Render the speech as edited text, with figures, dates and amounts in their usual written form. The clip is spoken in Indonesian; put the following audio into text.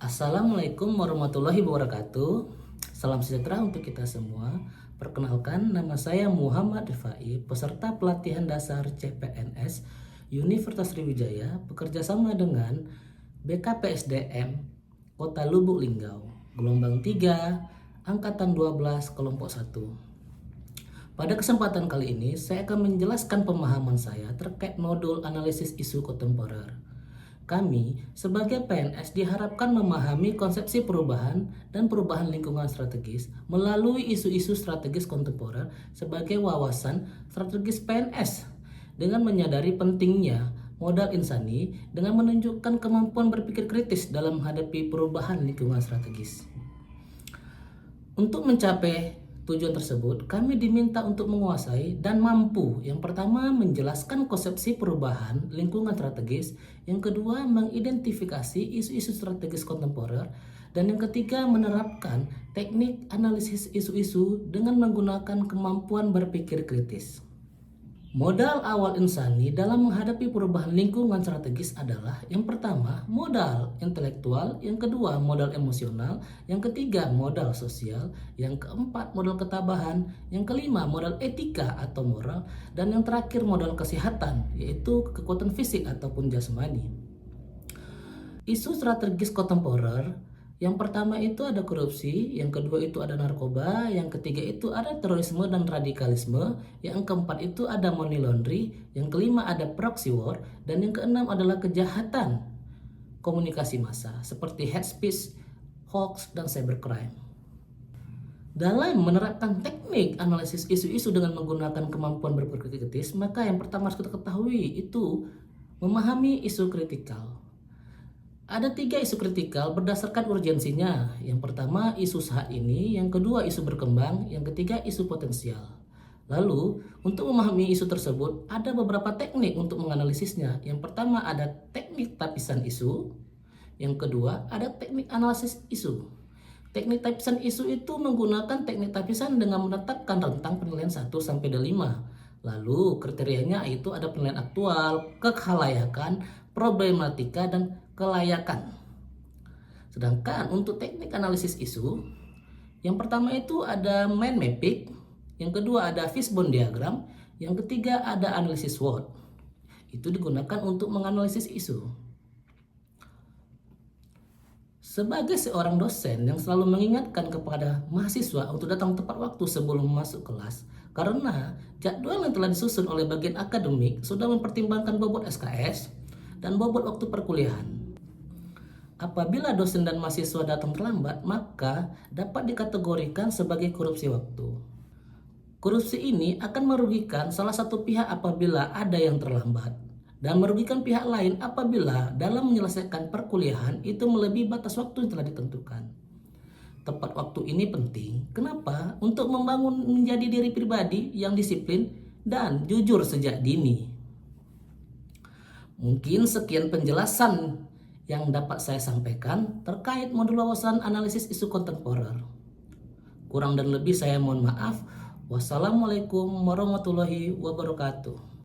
Assalamualaikum warahmatullahi wabarakatuh. Salam sejahtera untuk kita semua. Perkenalkan, nama saya Muhammad Rifai, peserta pelatihan dasar CPNS Universitas Sriwijaya, bekerjasama dengan BKPSDM Kota Lubuk Linggau, gelombang 3, angkatan 12, kelompok 1. Pada kesempatan kali ini, saya akan menjelaskan pemahaman saya terkait modul analisis isu kontemporer. Kami, sebagai PNS, diharapkan memahami konsepsi perubahan dan perubahan lingkungan strategis melalui isu-isu strategis kontemporer sebagai wawasan strategis PNS dengan menyadari pentingnya modal insani dengan menunjukkan kemampuan berpikir kritis dalam menghadapi perubahan lingkungan strategis. Untuk mencapai tujuan tersebut, kami diminta untuk menguasai dan mampu yang pertama menjelaskan konsepsi perubahan lingkungan strategis, yang kedua mengidentifikasi isu-isu strategis kontemporer, dan yang ketiga menerapkan teknik analisis isu-isu dengan menggunakan kemampuan berpikir kritis. Modal awal insani dalam menghadapi perubahan lingkungan strategis adalah yang pertama modal intelektual, yang kedua modal emosional, yang ketiga modal sosial, yang keempat modal ketabahan, yang kelima modal etika atau moral, dan yang terakhir modal kesehatan yaitu kekuatan fisik ataupun jasmani. Isu strategis kontemporer, yang pertama itu ada korupsi, yang kedua itu ada narkoba, yang ketiga itu ada terorisme dan radikalisme, yang keempat itu ada money laundry, yang kelima ada proxy war, dan yang keenam adalah kejahatan komunikasi massa seperti hate speech, hoax, dan cybercrime. Dalam menerapkan teknik analisis isu-isu dengan menggunakan kemampuan berpikir kritis, maka yang pertama harus kita ketahui itu memahami isu kritikal. Ada 3 isu kritikal berdasarkan urgensinya. Yang pertama isu saat ini, yang kedua isu berkembang, yang ketiga isu potensial. Lalu untuk memahami isu tersebut ada beberapa teknik untuk menganalisisnya. Yang pertama ada teknik tapisan isu, yang kedua ada teknik analisis isu. Teknik tapisan isu itu menggunakan teknik tapisan dengan menetapkan rentang penilaian 1 sampai 5. Lalu kriterianya itu ada penilaian aktual, kekhalayakan, problematika, dan kelayakan. Sedangkan untuk teknik analisis isu, yang pertama itu ada mind mapping, yang kedua ada fishbone diagram, yang ketiga ada analisis SWOT. Itu digunakan untuk menganalisis isu. Sebagai seorang dosen yang selalu mengingatkan kepada mahasiswa untuk datang tepat waktu sebelum masuk kelas, karena jadwal yang telah disusun oleh bagian akademik sudah mempertimbangkan bobot SKS dan bobot waktu perkuliahan. Apabila dosen dan mahasiswa datang terlambat, maka dapat dikategorikan sebagai korupsi waktu. Korupsi ini akan merugikan salah satu pihak apabila ada yang terlambat, dan merugikan pihak lain apabila dalam menyelesaikan perkuliahan itu melebihi batas waktu yang telah ditentukan. Tepat waktu ini penting. Kenapa? Untuk membangun menjadi diri pribadi yang disiplin dan jujur sejak dini. Mungkin sekian penjelasan yang dapat saya sampaikan terkait modul wawasan analisis isu kontemporer. Kurang dan lebih saya mohon maaf. Wassalamualaikum warahmatullahi wabarakatuh.